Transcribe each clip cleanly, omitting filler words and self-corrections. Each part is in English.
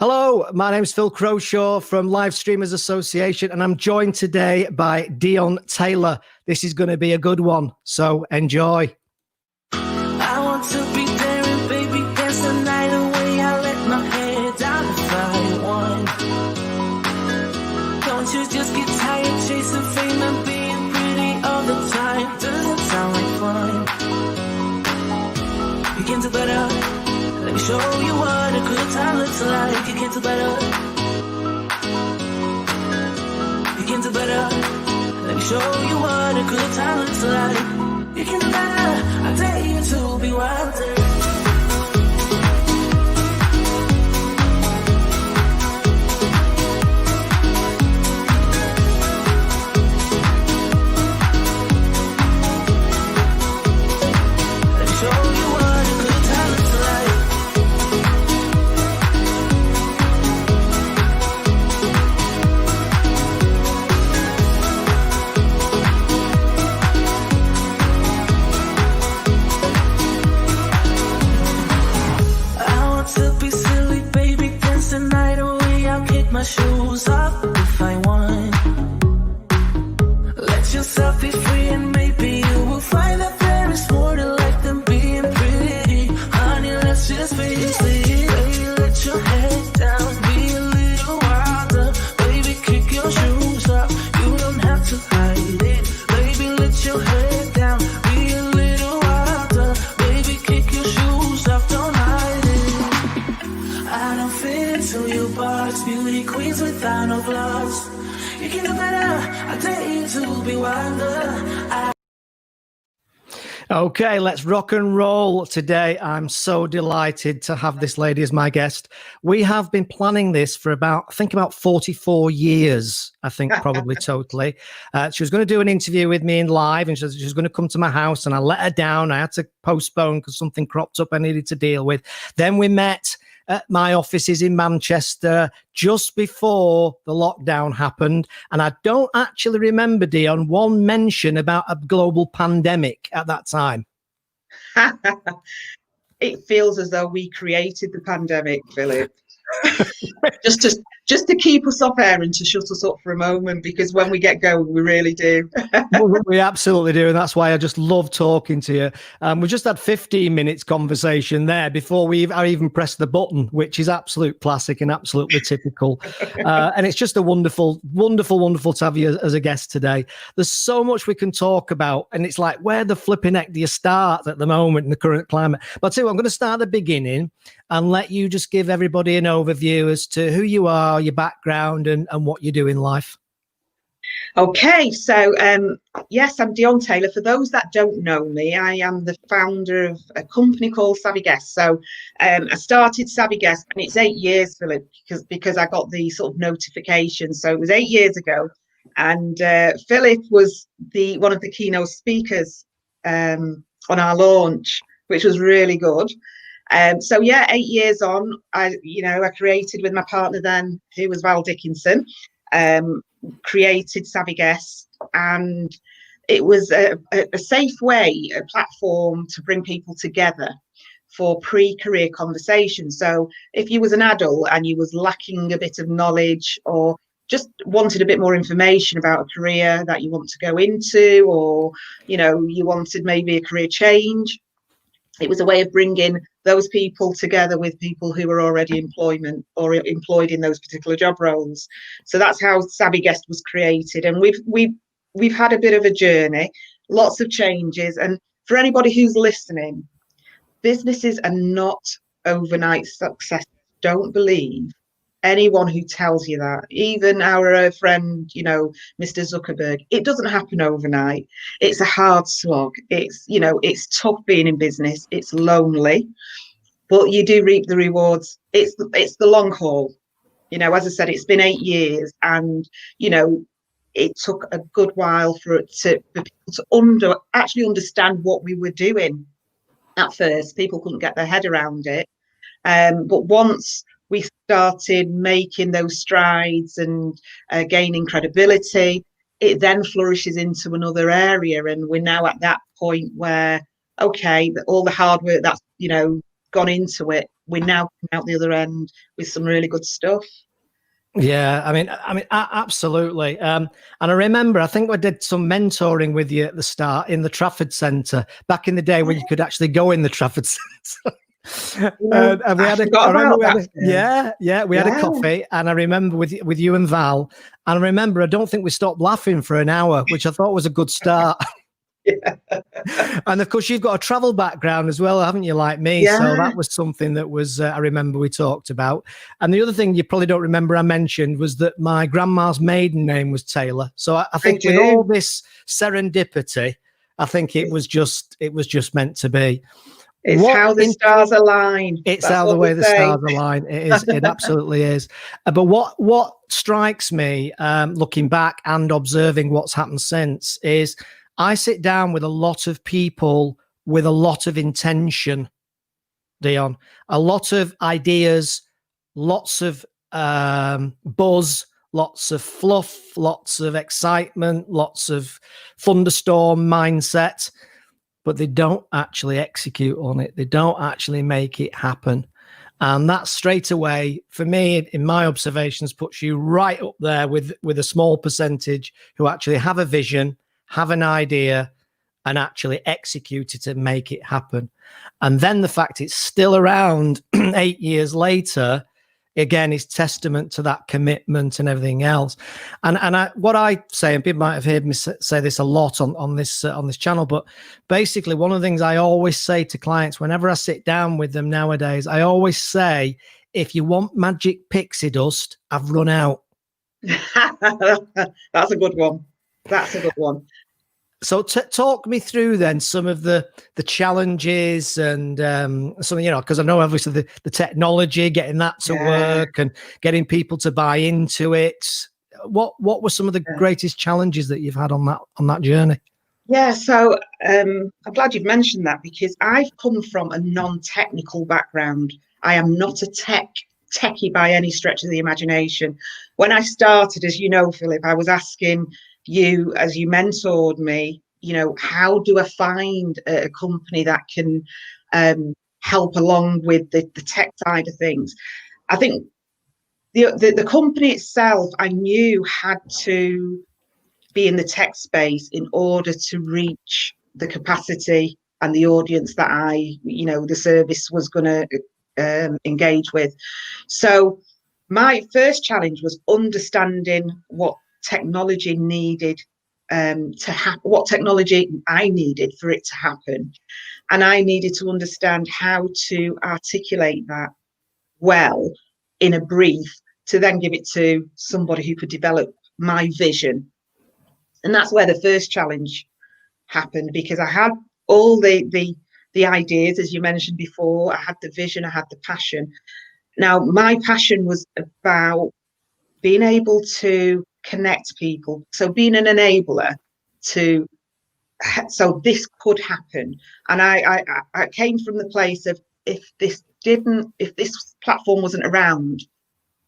Hello, my name is Phil Croshaw from Live Streamers Association, and I'm joined today by Dijonn Taylor. This is going to be a good one, so enjoy. I want to be there and baby dance the night away. I let my head down if I want. Don't you just get tired chasing fame and being pretty all the time? Doesn't sound like fun. You can do better. Let me show you what a good time looks like. You can do better. You can do better. Let me show you what a good time looks like. You can do better. I dare you to be wilder. My shoes off if I want. Let yourself be free and maybe you will find that there is more to life than being pretty. Honey, let's just face it. Baby, let your head down, be a little wilder. Baby, kick your shoes off, you don't have to hide it. Baby, let your head down, be a little wilder. Baby, kick your shoes off, don't hide it. I don't fit into your box, beauty queens without no flaws. You can do better. I dare you to be wilder. Okay, let's rock and roll today. I'm so delighted to have this lady as my guest. We have been planning this for about 44 years, I think, probably totally. She was going to do an interview with me in live, and she was going to come to my house, and I let her down. I had to postpone because something cropped up I needed to deal with. Then we met at my offices in Manchester just before the lockdown happened. And I don't actually remember, Dijonn, one mention about a global pandemic at that time. It feels as though we created the pandemic, Philip. just to keep us off air and to shut us up for a moment, because when we get going, we really do. We absolutely do, and that's why I just love talking to you. We just had 15 minutes conversation there before I even pressed the button, which is absolute classic and absolutely typical. And it's just a wonderful to have you as a guest today. There's so much we can talk about, and it's like, where the flipping heck do you start at the moment in the current climate? But I'll tell you what, I'm going to start at the beginning and let you just give everybody an overview as to who you are, your background, and what you do in life. Okay, so yes, I'm Dijonn Taylor. For those that don't know me, I am the founder of a company called Savvy Guest. So I started Savvy Guest, and it's 8 years, Philip, because I got the sort of notification. So it was 8 years ago, and Philip was one of the keynote speakers on our launch, which was really good. So yeah, 8 years on, I created with my partner then, who was Val Dickinson, created Savvy Guest, and it was a safe way, a platform to bring people together for pre-career conversations. So if you was an adult and you was lacking a bit of knowledge or just wanted a bit more information about a career that you want to go into, or you wanted maybe a career change, it was a way of bringing those people together with people who were already employed in those particular job roles. So that's how Savvy Guest was created, and we've had a bit of a journey, lots of changes. And for anybody who's listening, businesses are not overnight success. Don't believe anyone who tells you that, even our friend, Mr. Zuckerberg. It doesn't happen overnight. It's a hard slog. It's tough being in business. It's lonely, but you do reap the rewards. It's the long haul. As I said, it's been 8 years, and it took a good while for people to actually understand what we were doing. At first, people couldn't get their head around it, but once we started making those strides and gaining credibility, it then flourishes into another area. And we're now at that point where, okay, all the hard work that's, gone into it, we're now coming out the other end with some really good stuff. Yeah, I mean, absolutely. And I remember, I think I did some mentoring with you at the start in the Trafford Centre back in the day when you could actually go in the Trafford Centre. And we had I remember we had a coffee, and I remember with you and Val, and I remember I don't think we stopped laughing for an hour, which I thought was a good start. Yeah. And of course, you've got a travel background as well, haven't you, like me? Yeah. So that was something that was, I remember we talked about. And the other thing you probably don't remember I mentioned was that my grandma's maiden name was Taylor. So I think with all this serendipity, I think it was just meant to be. It's how the stars align. It's how the way the stars align. It is. It absolutely is. But what strikes me, looking back and observing what's happened since, is I sit down with a lot of people with a lot of intention, Dijonn, a lot of ideas, lots of buzz, lots of fluff, lots of excitement, lots of thunderstorm mindset, but they don't actually execute on it. They don't actually make it happen. And that straight away, for me, in my observations, puts you right up there with a small percentage who actually have a vision, have an idea, and actually execute it and make it happen. And then the fact it's still around 8 years later, again, is testament to that commitment and everything else. And what I say, and people might have heard me say this a lot on this channel, but basically one of the things I always say to clients whenever I sit down with them nowadays, I always say, if you want magic pixie dust, I've run out. That's a good one. That's a good one. So talk me through then some of the challenges and some, because I know obviously the technology, getting that to work and getting people to buy into it. What were some of the greatest challenges that you've had on that journey? Yeah, so I'm glad you've mentioned that, because I've come from a non-technical background. I am not a techie by any stretch of the imagination. When I started, as you know, Philip, I was asking you, as you mentored me, how do I find a company that can help along with the tech side of things? I think the company itself, I knew, had to be in the tech space in order to reach the capacity and the audience that the service was going to engage with. So my first challenge was understanding what technology needed to happen, what technology I needed for it to happen. And I needed to understand how to articulate that well in a brief to then give it to somebody who could develop my vision. And that's where the first challenge happened, because I had all the ideas, as you mentioned before. I had the vision, I had the passion. Now, my passion was about being able to connect people, so being an enabler so this could happen. And I came from the place of, if this platform wasn't around,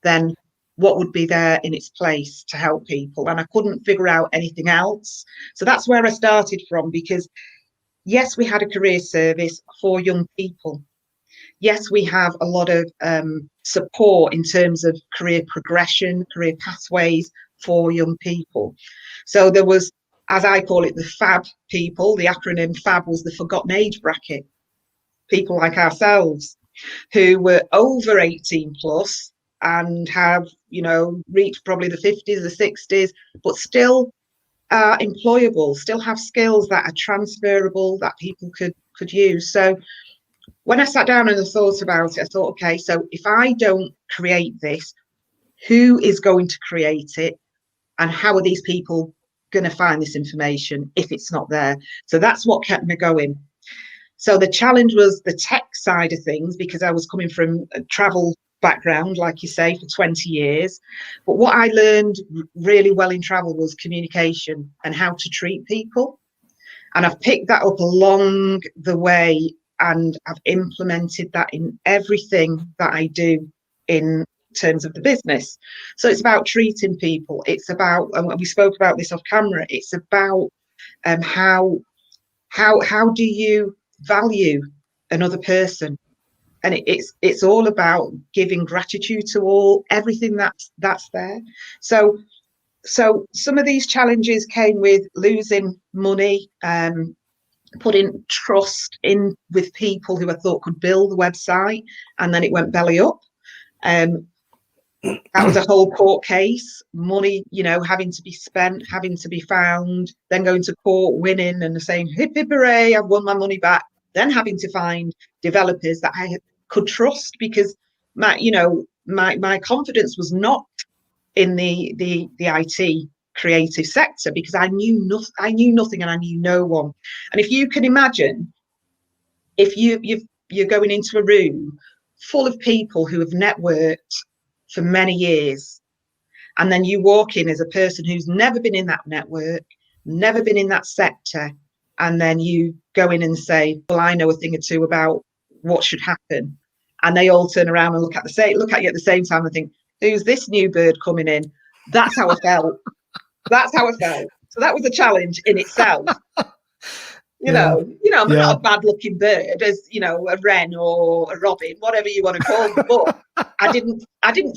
then what would be there in its place to help people? And I couldn't figure out anything else. So that's where I started from, because yes, we had a career service for young people. Yes, we have a lot of support in terms of career progression, career pathways for young people. So there was, as I call it, the FAB people. The acronym FAB was the forgotten age bracket. People like ourselves who were over 18 plus and have, reached probably the 50s, the 60s, but still are employable, still have skills that are transferable that people could use. So when I sat down and I thought about it, I thought, okay, so if I don't create this, who is going to create it? And how are these people going to find this information if it's not there? So that's what kept me going. So the challenge was the tech side of things, because I was coming from a travel background, like you say, for 20 years. But what I learned really well in travel was communication and how to treat people. And I've picked that up along the way, and I've implemented that in everything that I do in terms of the business. So it's about treating people. It's about, and we spoke about this off camera, it's about how do you value another person? and it's all about giving gratitude to everything that's there. So some of these challenges came with losing money, putting trust in with people who I thought could build the website, and then it went belly up. That was a whole court case, money, having to be spent, having to be found, then going to court, winning and saying, hip, hip, hooray, I've won my money back. Then having to find developers that I could trust, because my confidence was not in the IT creative sector, because I knew nothing and I knew no one. And if you can imagine, if you're going into a room full of people who have networked for many years, and then you walk in as a person who's never been in that network, never been in that sector, and then you go in and say, well, I know a thing or two about what should happen, and they all turn around and look at you at the same time and think, who's this new bird coming in? That's how I felt. That's how I felt. So that was a challenge in itself. I'm not a bad looking bird, as a wren or a robin, whatever you want to call them, but I didn't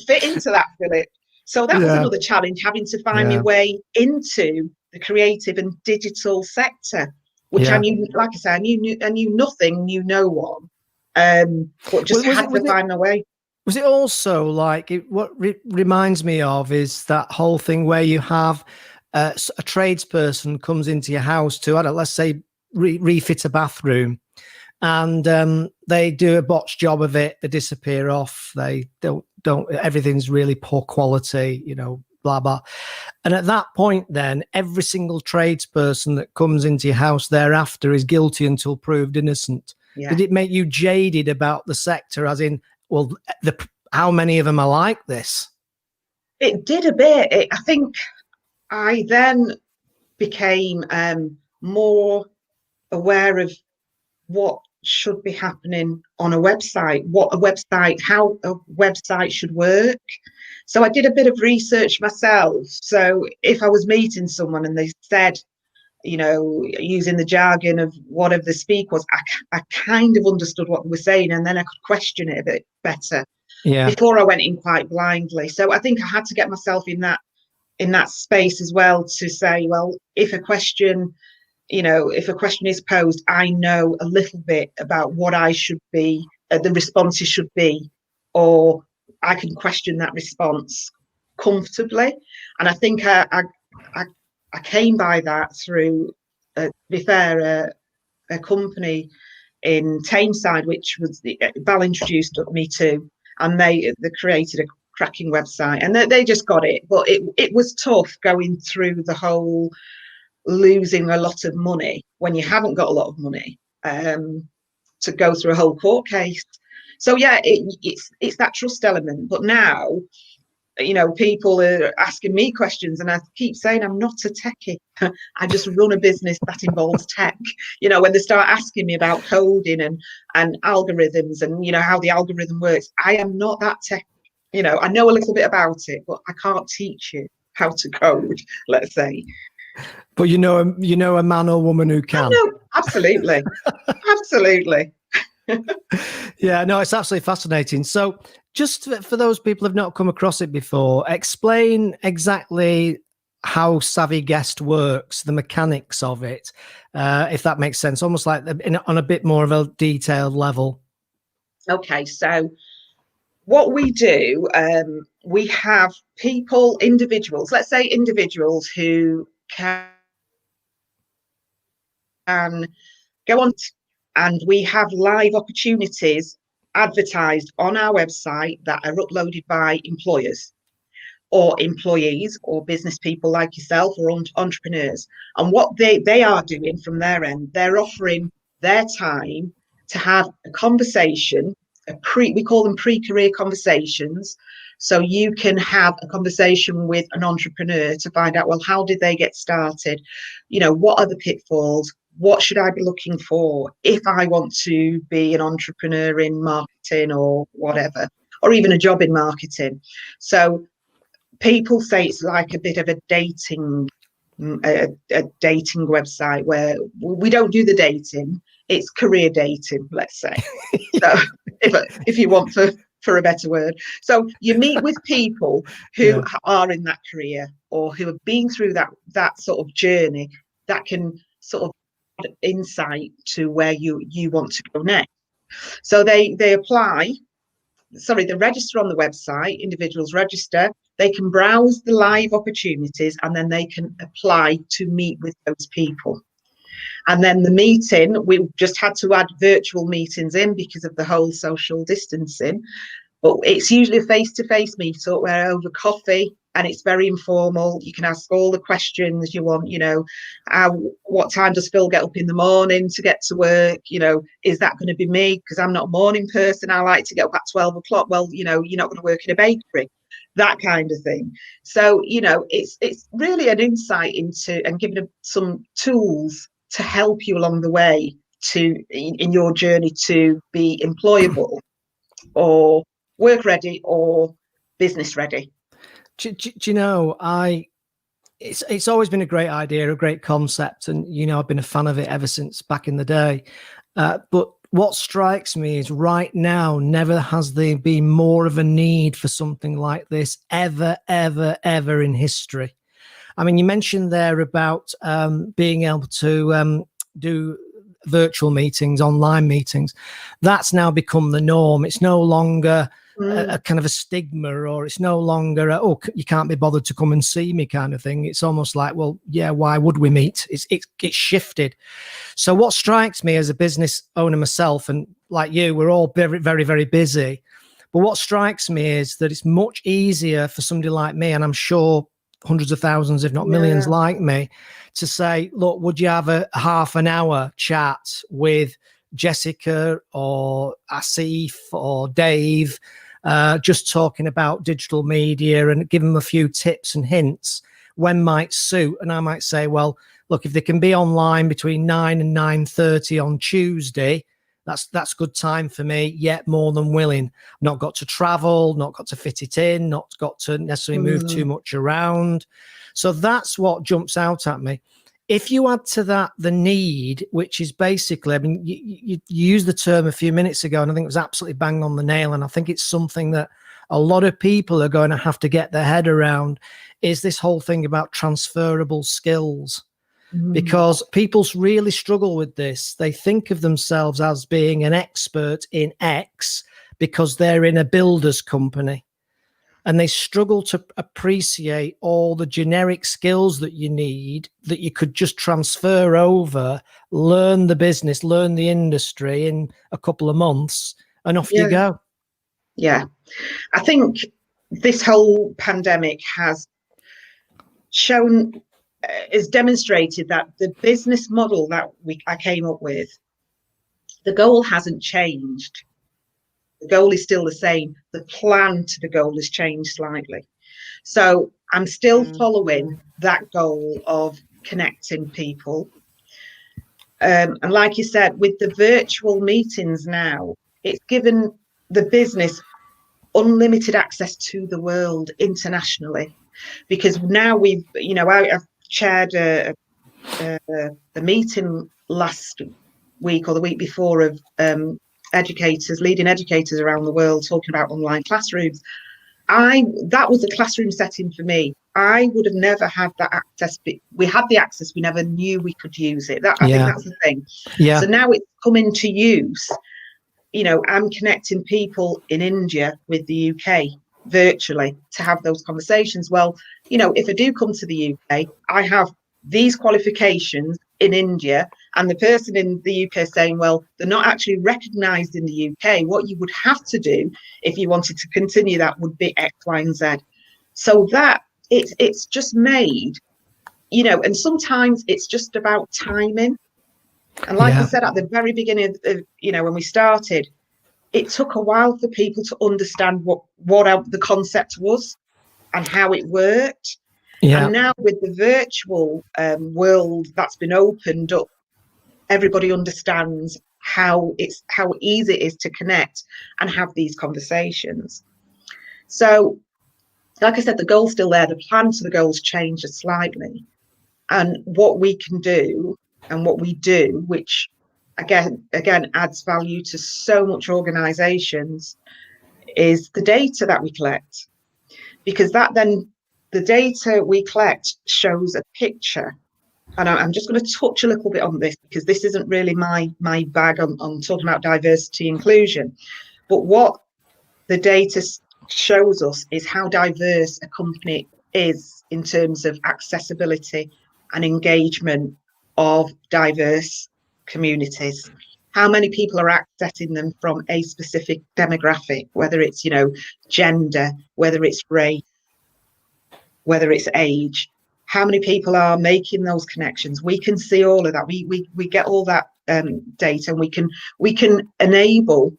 fit into that, Philip. So that was another challenge, having to find my way into the creative and digital sector, which I knew, like I said, I knew nothing, knew no one, but just had to find my way. Was it also like what reminds me of is that whole thing where you have a tradesperson comes into your house to, let's say, refit a bathroom, and they do a botched job of it. They disappear off. They don't. Everything's really poor quality. Blah blah. And at that point, then every single tradesperson that comes into your house thereafter is guilty until proved innocent. Yeah. Did it make you jaded about the sector? As in, well, how many of them are like this? It did a bit. I think I then became more aware of what should be happening on a website, how a website should work. So I did a bit of research myself. So if I was meeting someone and they said, using the jargon of whatever the speak was, I kind of understood what they were saying, and then I could question it a bit better before I went in quite blindly. So I think I had to get myself in that space as well, to say, well, if a question is posed, I know a little bit about what I should be, the responses should be, or I can question that response comfortably. And I think I came by that through, to be fair, a company in Tameside, which was Val introduced me to, and they created a cracking website, and they just got it. But it was tough going through the whole losing a lot of money when you haven't got a lot of money, to go through a whole court case. So it's that trust element. But now, people are asking me questions, and I keep saying I'm not a techie. I just run a business that involves tech. When they start asking me about coding and algorithms and how the algorithm works, I am not that tech. I know a little bit about it, but I can't teach you how to code, let's say. But you know a man or woman who can. No, absolutely. Absolutely. Yeah, no, it's absolutely fascinating. So just for those people who've not come across it before, explain exactly how Savvy Guest works, the mechanics of it, if that makes sense, almost like on a bit more of a detailed level. Okay, so what we do, we have individuals, let's say individuals who can go on, and we have live opportunities advertised on our website that are uploaded by employers or employees or business people like yourself or entrepreneurs. And what they are doing from their end, they're offering their time to have a conversation, we call them pre-career conversations. So you can have a conversation with an entrepreneur to find out, well, how did they get started? What are the pitfalls? What should I be looking for if I want to be an entrepreneur in marketing or whatever, or even a job in marketing? So people say it's like a bit of a dating website, where we don't do the dating. it's career dating, let's say. So if you want for a better word. So you meet with people who are in that career or who have been through that sort of journey that can sort of add insight to where you want to go next. So they register on the website, individuals register, they can browse the live opportunities, and then they can apply to meet with those people. And then the meeting, we just had to add virtual meetings in because of the whole social distancing. But it's usually a face-to-face meetup where over coffee, and it's very informal. You can ask all the questions you want, what time does Phil get up in the morning to get to work? Is that going to be me? Because I'm not a morning person. I like to get up at 12 o'clock. Well, you're not going to work in a bakery, that kind of thing. So, it's really an insight into and giving them some tools to help you along the way in your journey to be employable or work ready or business ready. Do you know, it's always been a great idea, a great concept, and I've been a fan of it ever since back in the day. But what strikes me is right now, never has there been more of a need for something like this ever in history. I mean, you mentioned there about being able to do virtual meetings, online meetings. That's now become the norm. It's no longer a kind of a stigma, or it's no longer you can't be bothered to come and see me kind of thing. It's almost like, well, yeah, why would we meet? It's shifted. So what strikes me as a business owner myself, and like you, we're all very, very, very busy. But what strikes me is that it's much easier for somebody like me, and I'm sure hundreds of thousands, if not millions like me, to say, look, would you have a half an hour chat with Jessica or Asif or Dave, just talking about digital media and give them a few tips and hints when might suit? And I might say, well, look, if they can be online between 9 and 9:30 on Tuesday, that's good time for me, yet more than willing. Not got to travel, not got to fit it in, not got to necessarily move too much around. So that's what jumps out at me. If you add to that the need, which is basically, I mean, you used the term a few minutes ago, and I think it was absolutely bang on the nail. And I think it's something that a lot of people are going to have to get their head around, is this whole thing about transferable skills. Because people really struggle with this. They think of themselves as being an expert in X because they're in a builder's company, and they struggle to appreciate all the generic skills that you need, that you could just transfer over, learn the business, learn the industry in a couple of months, and off you go. Yeah. I think this whole pandemic has demonstrated that the business model that I came up with, the goal hasn't changed. The goal is still the same. The plan to the goal has changed slightly. So I'm still following that goal of connecting people. And like you said, with the virtual meetings now, it's given the business unlimited access to the world internationally. Because now I've chaired a meeting last week or the week before of leading educators around the world talking about online classrooms. That was a classroom setting for me. I would have never had that access. We had the access, we never knew we could use it. I think that's the thing. Yeah. So now it's come into use. I'm connecting people in India with the UK virtually to have those conversations. Well, if I do come to the UK, I have these qualifications in India, and the person in the UK saying, well, they're not actually recognised in the UK. What you would have to do if you wanted to continue that would be X, Y, and Z. So that it's just made, and sometimes it's just about timing. And like I said at the very beginning of when we started, it took a while for people to understand what the concept was and how it worked. Yeah. And now with the virtual world that's been opened up, everybody understands how easy it is to connect and have these conversations. So, like I said, the goal's still there. The plan to the goal's changed slightly. And what we can do and what we do, which again adds value to so much organizations is the data that we collect, because the data we collect shows a picture. And I'm just going to touch a little bit on this, because this isn't really my bag on talking about diversity inclusion. But what the data shows us is how diverse a company is in terms of accessibility and engagement of diverse communities. How many people are accessing them from a specific demographic, whether it's, gender, whether it's race, whether it's age. How many people are making those connections? We can see all of that. We get all that data, and we can enable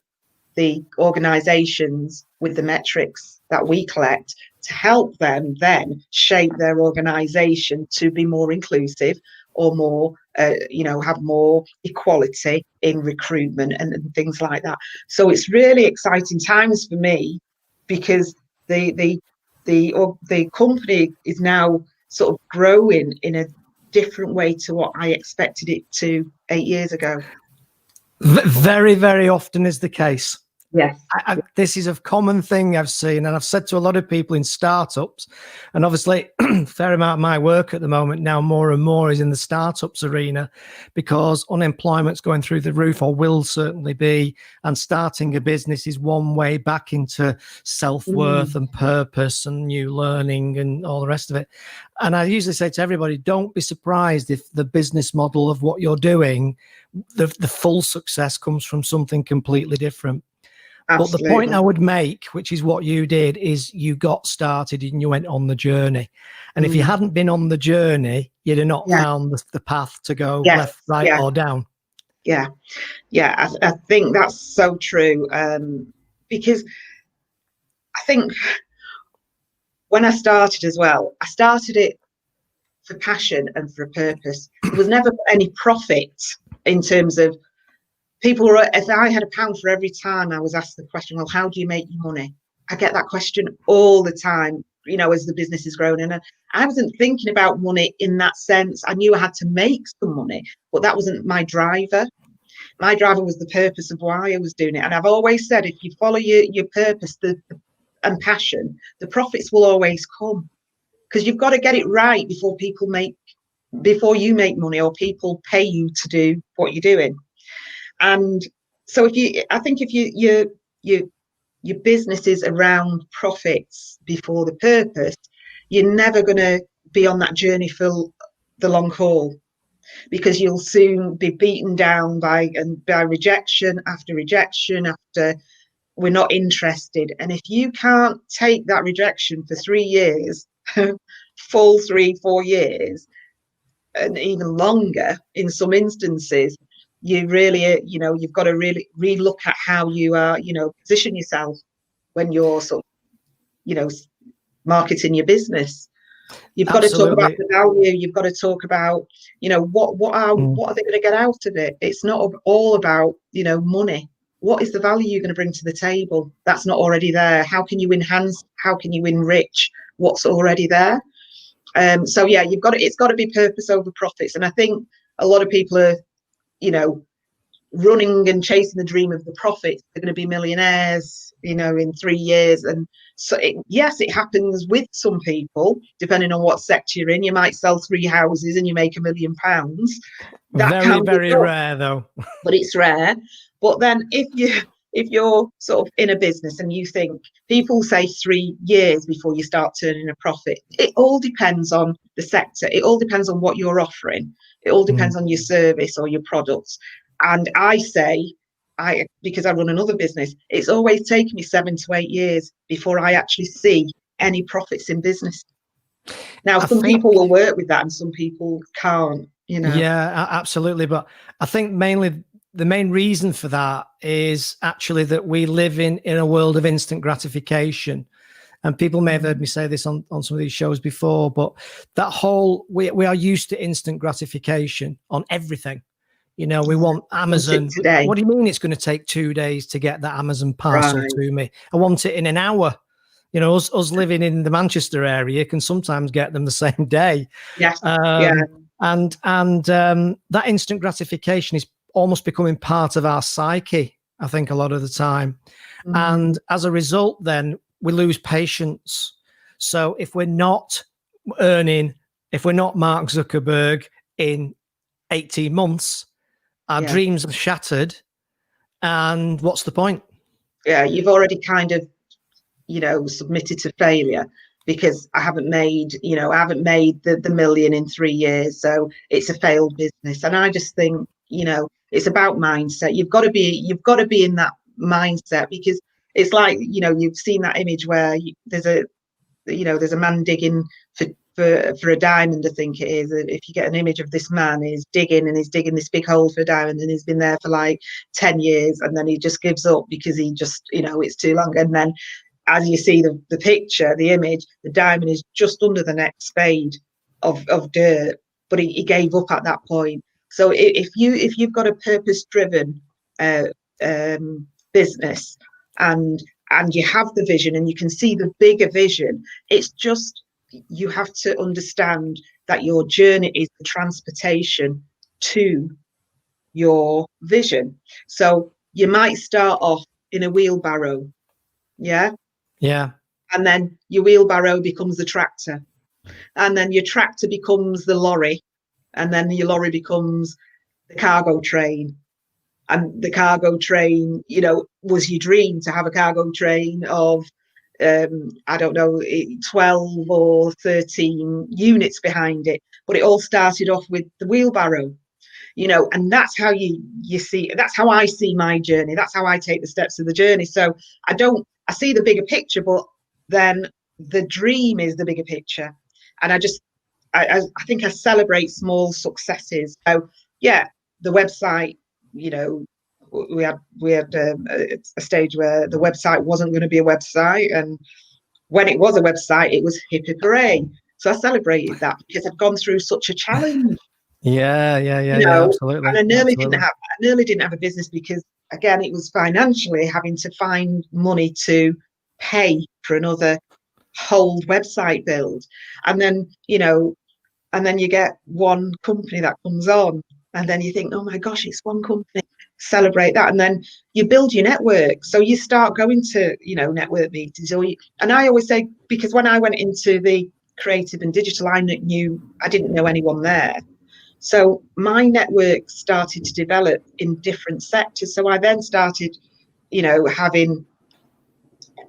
the organizations with the metrics that we collect to help them then shape their organization to be more inclusive, or more have more equality in recruitment and things like that. So it's really exciting times for me, because the company is now sort of growing in a different way to what I expected it to 8 years ago. Very, very often is the case. Yes. This is a common thing I've seen, and I've said to a lot of people in startups, and obviously a fair amount of my work at the moment now, more and more, is in the startups arena, because unemployment's going through the roof, or will certainly be, and starting a business is one way back into self-worth and purpose and new learning and all the rest of it. And I usually say to everybody, don't be surprised if the business model of what you're doing, the full success comes from something completely different. Absolutely. But the point I would make, which is what you did, is you got started and you went on the journey. And if you hadn't been on the journey, you'd have not found the path to go left, right, or down. Yeah. I think that's so true. Because I think when I started as well, I started it for passion and for a purpose. There was never any profit in terms of people. If I had £1 for every time I was asked the question, well, how do you make your money? I get that question all the time, as the business is growing. And I wasn't thinking about money in that sense. I knew I had to make some money, but that wasn't my driver. My driver was the purpose of why I was doing it. And I've always said, if you follow your purpose and passion, the profits will always come, because you've got to get it right before you make money, or people pay you to do what you're doing. And so if your business is around profits before the purpose, you're never going to be on that journey for the long haul, because you'll soon be beaten down by rejection after rejection after we're not interested. And if you can't take that rejection for 3 years, full 3-4 years, and even longer in some instances, you really, you've got to really relook at how you are, position yourself when you're sort of, marketing your business. You've got to talk about the value. You've got to talk about, what are they going to get out of it? It's not all about, money. What is the value you're going to bring to the table that's not already there? How can you enhance? How can you enrich what's already there? So yeah, it's got to be purpose over profits. And I think a lot of people are, running and chasing the dream of the profits. They're going to be millionaires, in 3 years. And so it happens with some people, depending on what sector you're in. You might sell 3 houses and you make £1 million. Very, very rare though. But it's rare. But then if you're sort of in a business and you think, people say 3 years before you start turning a profit. It all depends on the sector. It all depends on what you're offering. It all depends on your service or your products. And I say, because I run another business, it's always taken me 7 to 8 years before I actually see any profits in business. Now, some people will work with that and some people can't, Yeah, absolutely. But I think mainly the main reason for that is actually that we live in a world of instant gratification. And people may have heard me say this on some of these shows before, but that whole, we are used to instant gratification on everything. We want Amazon. What do you mean it's going to take 2 days to get that Amazon parcel to me? I want it in an hour. Us living in the Manchester area can sometimes get them the same day. Yes. And that instant gratification is almost becoming part of our psyche, I think, a lot of the time. And as a result, then we lose patience. So if we're not earning, if we're not Mark Zuckerberg in 18 months, our dreams are shattered. And what's the point? Yeah, you've already kind of, you know, submitted to failure, because I haven't made, you know, I haven't made the million in 3 years. So it's a failed business. And I just think, you know, it's about mindset. You've got to be in that mindset, because it's like, you know, you've seen that image where there's a man digging for a diamond, I think it is. If you get an image of this man, he's digging this big hole for a diamond, and he's been there for like 10 years, and then he just gives up because he just, you know, it's too long. And then as you see the picture, the image, the diamond is just under the next spade of dirt, but he gave up at that point. So if you've got a purpose-driven business, and you have the vision, and you can see the bigger vision, it's just, you have to understand that your journey is the transportation to your vision. So you might start off in a wheelbarrow, yeah, and then your wheelbarrow becomes the tractor, and then your tractor becomes the lorry, and then your lorry becomes the cargo train. And the cargo train, you know, was your dream to have a cargo train of, I don't know, 12 or 13 units behind it. But it all started off with the wheelbarrow, you know, and that's how you see, that's how I see my journey. That's how I take the steps of the journey. So I see the bigger picture, but then the dream is the bigger picture. And I think I celebrate small successes. So yeah, the website, you know, we had a stage where the website wasn't going to be a website, and when it was a website, it was hip hooray. So I celebrated that, because I'd gone through such a challenge. Yeah, You know, absolutely. and I nearly didn't have a business, because again, it was financially having to find money to pay for another whole website build. And then, you know, and then you get one company that comes on, and then you think, oh my gosh, it's one company, celebrate that. And then you build your network. So you start going to, you know, network meetings. And I always say, because when I went into the creative and digital, I didn't know anyone there. So my network started to develop in different sectors. So I then started, you know, having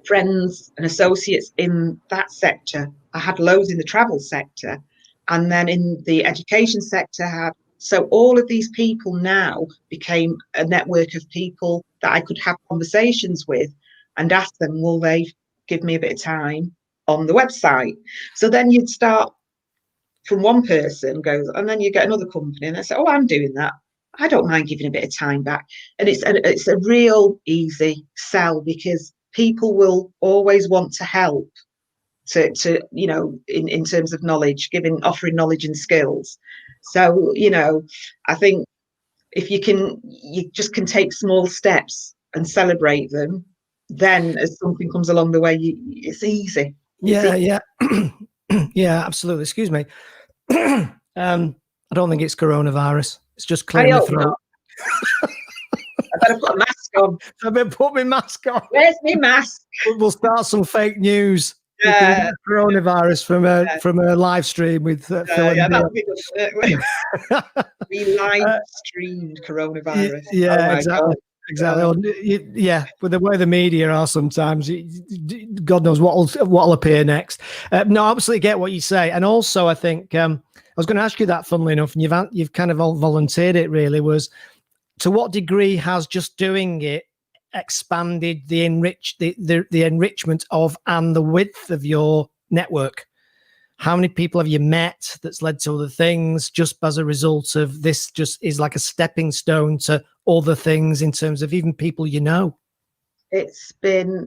friends and associates in that sector. I had loads in the travel sector, and then in the education sector, so all of these people now became a network of people that I could have conversations with and ask them, will they give me a bit of time on the website? So then you'd start from one person goes, and then you get another company, and they say, oh, I'm doing that. I don't mind giving a bit of time back. And it's a real easy sell, because people will always want to help, to you know, in terms of knowledge, offering knowledge and skills. So, you know, I think if you just can take small steps and celebrate them, then as something comes along the way, it's easy. Yeah. Yeah, absolutely. Excuse me. I don't think it's coronavirus. It's just clearing the throat. I better put a mask on. I better put my mask on. Where's my mask? We'll start some fake news. Coronavirus from a live stream with Phil and we live streamed coronavirus. Yeah, exactly. Exactly. Yeah, but the way the media are sometimes, God knows what'll appear next. No, I absolutely get what you say, and also I think I was going to ask you that. Funnily enough, and you've kind of all volunteered it. Really, was to what degree has just doing it expanded the enrichment of and the width of your network? How many people have you met that's led to other things just as a result of this? Just is like a stepping stone to other things in terms of even people you know. It's been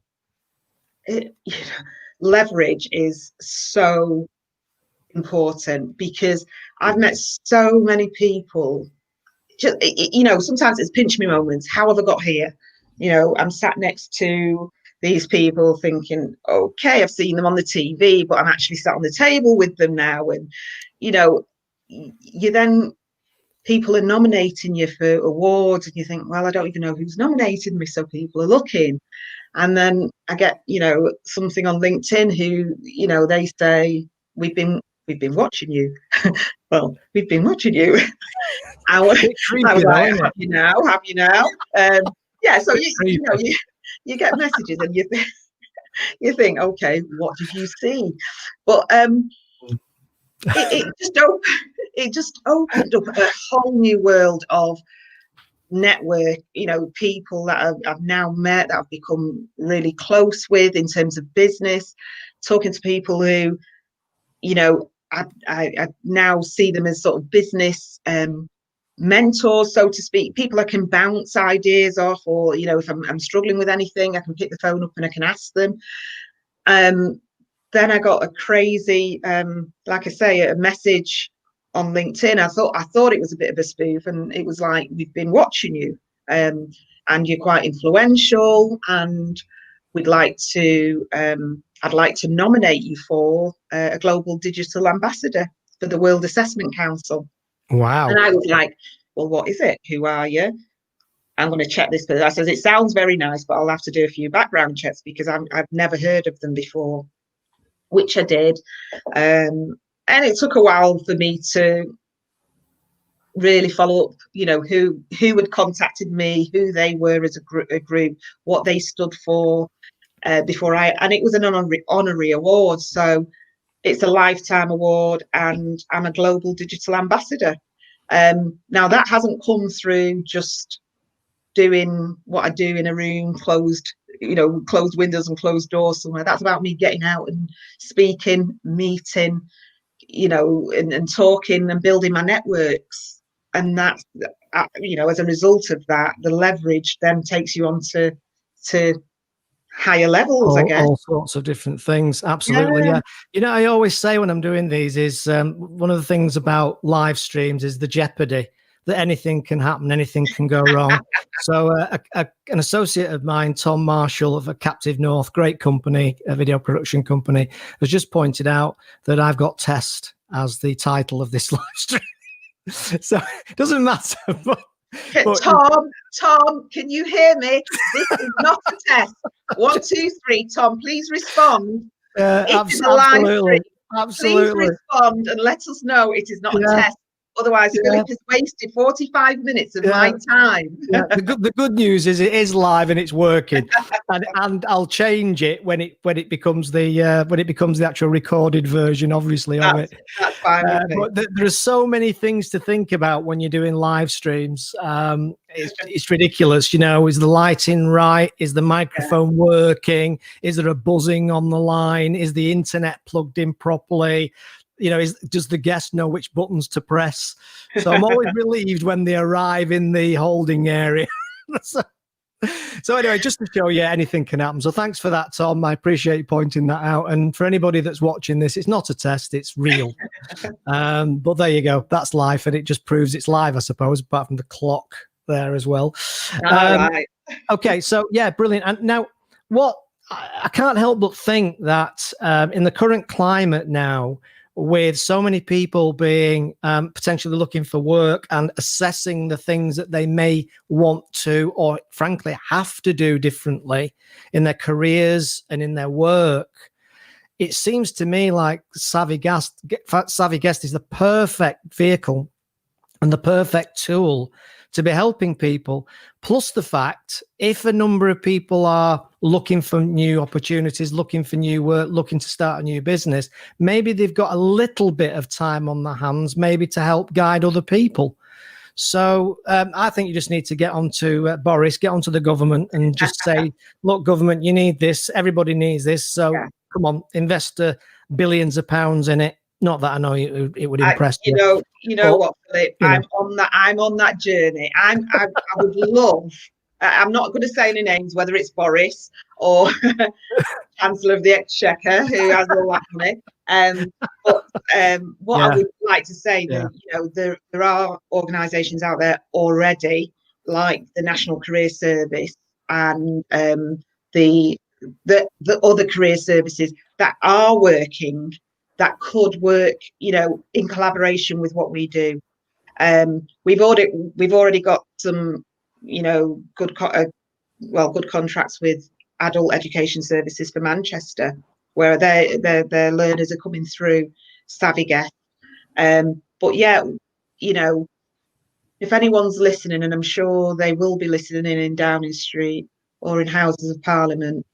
leverage is so important, because I've met so many people. Just, you know, sometimes it's pinch me moments. How have I got here? You know, I'm sat next to these people thinking, okay, I've seen them on the TV, but I'm actually sat on the table with them now. And, you know, you then people are nominating you for awards, and you think, well, I don't even know who's nominated me, so people are looking. And then I get, something on LinkedIn who, they say, we've been watching you. Well, we've been watching you. I was Creepy, like, though, have you now? Yeah, so you get messages, and you think, okay, what did you see? But it just opened up a whole new world of network, people that I've now met, that I've become really close with in terms of business, talking to people who, I now see them as sort of business mentors, so to speak, people I can bounce ideas off, or, if I'm struggling with anything, I can pick the phone up and I can ask them. Then I got a crazy, like I say, a message on LinkedIn. I thought it was a bit of a spoof, and it was like, we've been watching you, and you're quite influential, and we'd like to, I'd like to nominate you for a global digital ambassador for the World Assessment Council. Wow. And I was like, well, what is it? Who are you? I'm going to check this. I says, it sounds very nice, but I'll have to do a few background checks because I've never heard of them before, which I did. And it took a while for me to really follow up, who had contacted me, who they were as a group, what they stood for, and it was an honorary award. So it's a lifetime award, and I'm a global digital ambassador. Now that hasn't come through just doing what I do in a room, closed windows and closed doors somewhere. That's about me getting out and speaking, meeting, and talking and building my networks. And that's, as a result of that, the leverage then takes you on to higher levels, I guess. All sorts of different things. Absolutely. Yeah. I always say when I'm doing these is one of the things about live streams is the jeopardy that anything can happen, anything can go wrong. So an associate of mine, Tom Marshall of a Captive North, great company, a video production company, has just pointed out that I've got test as the title of this live stream. So it doesn't matter. But Tom, can you hear me? This is not a test. 1, 2, 3. Tom, please respond. It is a live stream. Please respond and let us know it is not a test. Otherwise, Philip has wasted 45 minutes of my time. The good news is it is live and it's working, and I'll change it when it becomes the actual recorded version, obviously, of it. That's fine with me. But there are so many things to think about when you're doing live streams. It's ridiculous, Is the lighting right? Is the microphone working? Is there a buzzing on the line? Is the internet plugged in properly? Does the guest know which buttons to press? So I'm always relieved when they arrive in the holding area. So anyway, just to show you anything can happen. So thanks for that, Tom. I appreciate you pointing that out. And for anybody that's watching this, it's not a test, it's real. But there you go. That's life. And it just proves it's live, I suppose, apart from the clock there as well. Right. Okay, so yeah, brilliant. And now I can't help but think that in the current climate now, with so many people being potentially looking for work and assessing the things that they may want to, or frankly have to do differently in their careers and in their work, it seems to me like Savvy Guest is the perfect vehicle and the perfect tool to be helping people. Plus the fact, if a number of people are looking for new opportunities, looking for new work, looking to start a new business, maybe they've got a little bit of time on their hands, maybe to help guide other people. So I think you just need to get onto Boris, get onto the government and just say, look, government, you need this. Everybody needs this. So come on, invest billions of pounds in it. Not that I know it would impress you. You know what, Philip? I'm on that journey. I would love. I'm not going to say any names, whether it's Boris or Chancellor of the Exchequer, who has all that money. But what I would like to say, that there are organisations out there already, like the National Career Service and the other career services that are working, that could work, in collaboration with what we do. We've already got some, good contracts with adult education services for Manchester, where their learners are coming through Savvy Guest. But yeah, if anyone's listening, and I'm sure they will be listening in Downing Street or in Houses of Parliament,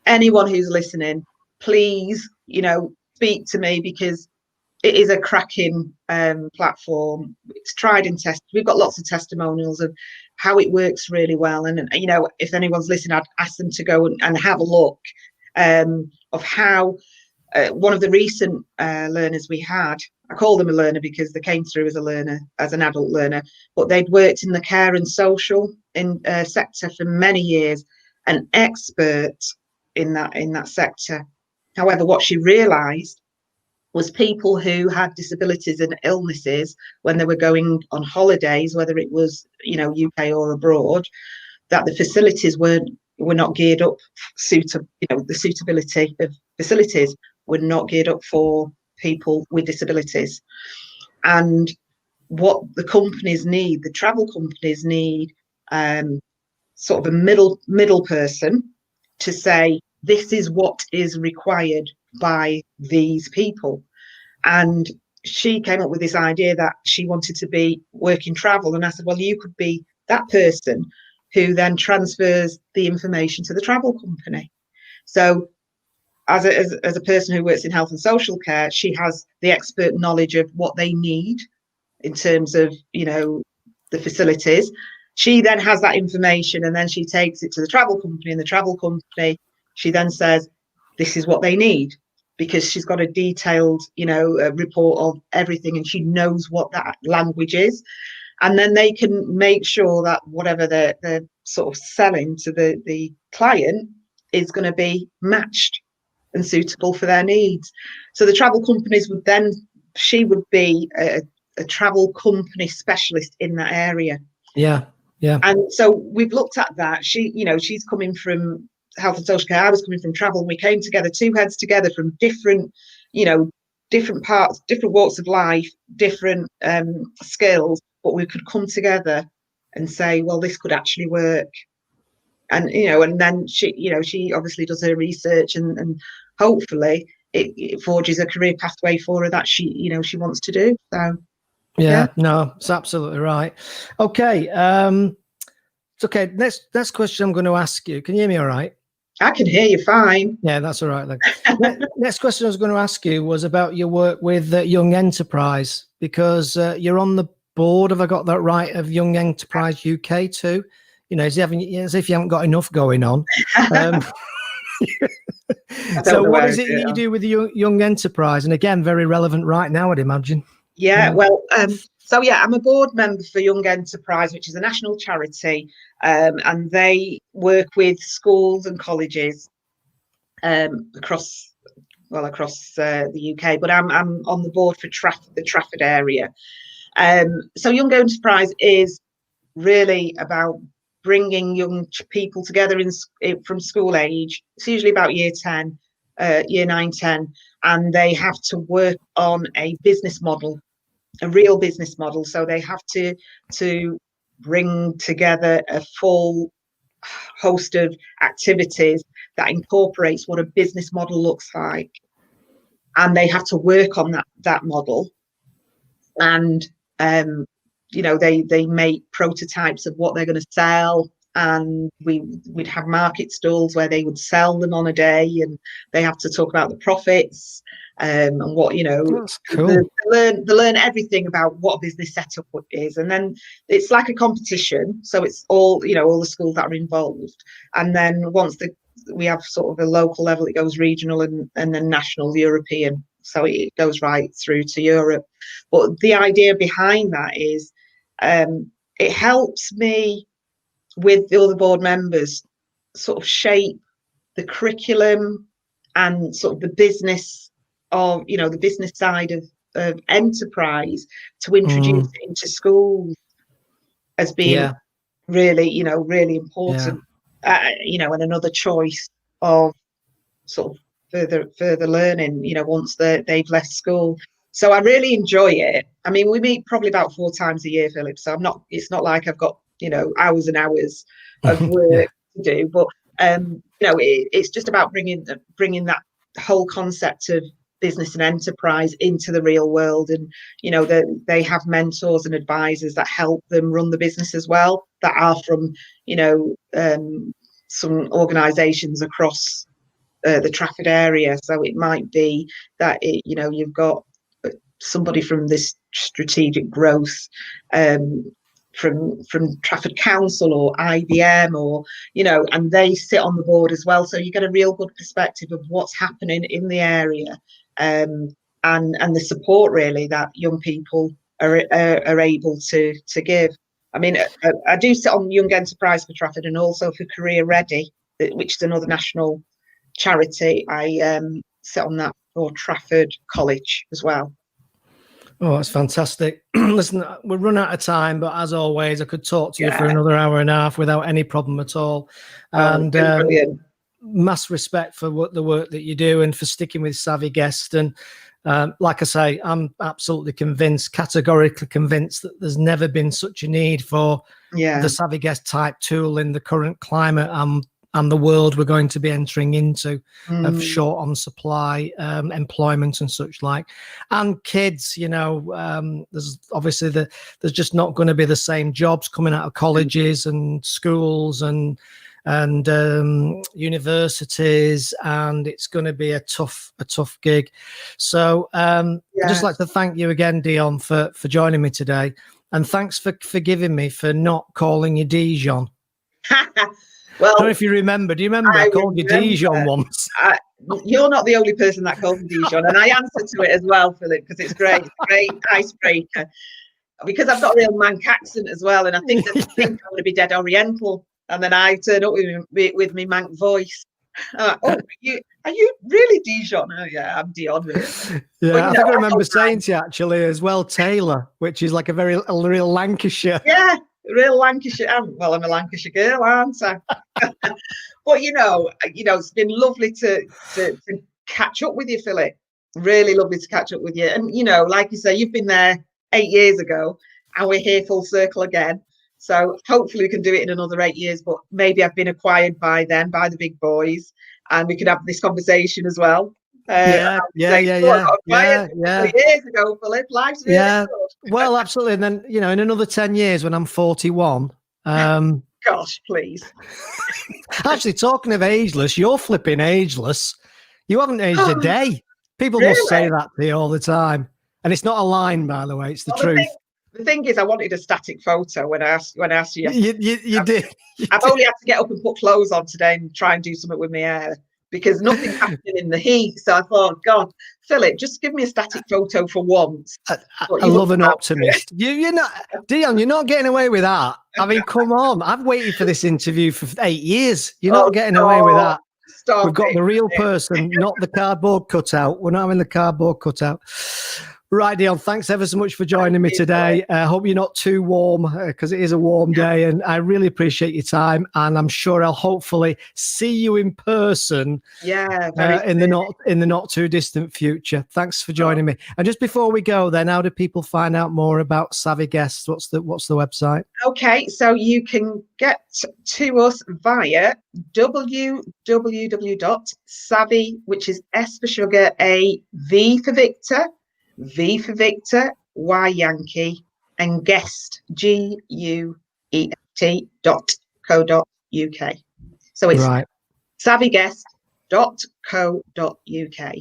anyone who's listening, please, speak to me, because it is a cracking platform. It's tried and tested. We've got lots of testimonials of how it works really well. And, if anyone's listening, I'd ask them to go and have a look of how one of the recent learners we had, I call them a learner because they came through as a learner, as an adult learner, but they'd worked in the care and social sector for many years, an expert in that sector. However, what she realised was people who had disabilities and illnesses, when they were going on holidays, whether it was UK or abroad, that the facilities were not geared up the suitability of facilities were not geared up for people with disabilities. And what the companies need, the travel companies need, sort of a middle person to say, this is what is required by these people. And she came up with this idea that she wanted to be working travel. And I said, well, you could be that person who then transfers the information to the travel company. So as a person who works in health and social care, she has the expert knowledge of what they need in terms of, the facilities. She then has that information, and then she takes it to the travel company, and the travel company, she then says, this is what they need, because she's got a detailed, report of everything, and she knows what that language is. And then they can make sure that whatever they're sort of selling to the client is going to be matched and suitable for their needs. So the travel companies she would be a travel company specialist in that area. Yeah. And so we've looked at that. She's coming from health and social care. I was coming from travel, and we came together, two heads together from different parts, different walks of life, different skills, but we could come together and say, well, this could actually work. And and then she obviously does her research, and hopefully it forges a career pathway for her that she wants to do. So yeah. No, it's absolutely right. Okay. It's okay. Next question I'm going to ask you. Can you hear me all right? I can hear you fine. Yeah, that's all right. Next question I was going to ask you was about your work with Young Enterprise, because you're on the board, have I got that right, of Young Enterprise UK too? As if you haven't got enough going on. So what is it you do with the Young Enterprise? And again, very relevant right now, I'd imagine. Yeah, well, so yeah, I'm a board member for Young Enterprise, which is a national charity, and they work with schools and colleges across the UK. But I'm on the board for the Trafford area. So Young Enterprise is really about bringing young people together from school age. It's usually about year 9, 10, and they have to work on a business model, a real business model. So they have to bring together a full host of activities that incorporates what a business model looks like, and they have to work on that model. And they make prototypes of what they're going to sell, and we'd have market stalls where they would sell them on a day, and they have to talk about the profits and what That's cool. they learn everything about what a business setup is. And then it's like a competition, so it's all all the schools that are involved, and then once we have sort of a local level, it goes regional and then national, European, so it goes right through to Europe. But the idea behind that is it helps me with the other board members sort of shape the curriculum and sort of the business of the business side of enterprise, to introduce it into schools as being really really important. And another choice of sort of further learning once they've left school. So I really enjoy it. I mean, we meet probably about 4 times a year, Philip. So it's not like I've got, hours and hours of work to do, but it's just about bringing that whole concept of business and enterprise into the real world. And they have mentors and advisors that help them run the business as well, that are from some organizations across the Trafford area. So it might be that you've got somebody from this strategic growth from Trafford Council or IBM, or and they sit on the board as well, so you get a real good perspective of what's happening in the area, and the support really that young people are able to give. I mean, I do sit on Young Enterprise for Trafford, and also for Career Ready, which is another national charity. I sit on that for Trafford College as well. Oh, that's fantastic. Listen, we've run out of time, but as always, I could talk to you for another hour and a half without any problem at all. And mass respect for the work that you do and for sticking with Savvy Guest. And like I say, I'm absolutely categorically convinced that there's never been such a need for the Savvy Guest type tool in the current climate and the world we're going to be entering into of short on supply, employment and such like. And kids, there's obviously there's just not going to be the same jobs coming out of colleges and schools and universities, and it's going to be a tough gig. So I'd just like to thank you again, Dijonn, for joining me today, and thanks for forgiving me for not calling you Dijonn. Well, I don't know if you remember. Do you remember? I called you Dijonn once. You're not the only person that called me Dijonn, and I answer to it as well, Philip, because it's great. It's a great icebreaker. Because I've got a real Manc accent as well, and I think they think I'm going to be dead Oriental, and then I turn up with my Manc voice. Are you really Dijonn? Oh yeah, I'm Dijonn. Really. Yeah, but, I think I remember saying to you actually as well, Taylor, which is like a real Lancashire. Yeah. Real Lancashire. Well, I'm a Lancashire girl, aren't I? But it's been lovely to catch up with you, Philip. Really lovely to catch up with you. And like you say, you've been there 8 years ago, and we're here full circle again. So hopefully we can do it in another 8 years. But maybe I've been acquired by them, by the big boys, and we could have this conversation as well. Yeah. Years ago, Philip, life's really good. Well, absolutely. And then in another 10 years when I'm 41. Gosh, please. Actually, talking of ageless, you're flipping ageless. You haven't aged a day. People must say that to you all the time, and it's not a line, by the way. It's the truth. The thing is, I wanted a static photo when I asked you. You did. I've only had to get up and put clothes on today and try and do something with my hair, because nothing's happening in the heat. So I thought, God, Philip, just give me a static photo for once. I love an optimist. You're not, Dijonn, you're not getting away with that. I mean, come on. I've waited for this interview for 8 years. You're not getting away with that. We've got the real person, not the cardboard cutout. We're not having the cardboard cutout. Right, Dijonn, thanks ever so much for joining me today. I hope you're not too warm, because it is a warm day, and I really appreciate your time, and I'm sure I'll hopefully see you in person in the not too distant future. Thanks for joining me. And just before we go then, how do people find out more about Savvy Guests? What's the website? Okay, so you can get to us via www.savvy, which is S for sugar, A, V for Victor, V for Victor, Y Yankee, and guest, GUEST.co.uk. So it's savvyguest.co.uk.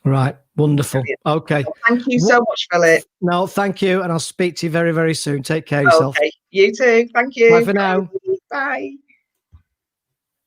Right. Wonderful. Okay. Well, thank you so much, Philip. No, thank you. And I'll speak to you very, very soon. Take care of yourself. Okay. You too. Thank you. Bye for now. Bye.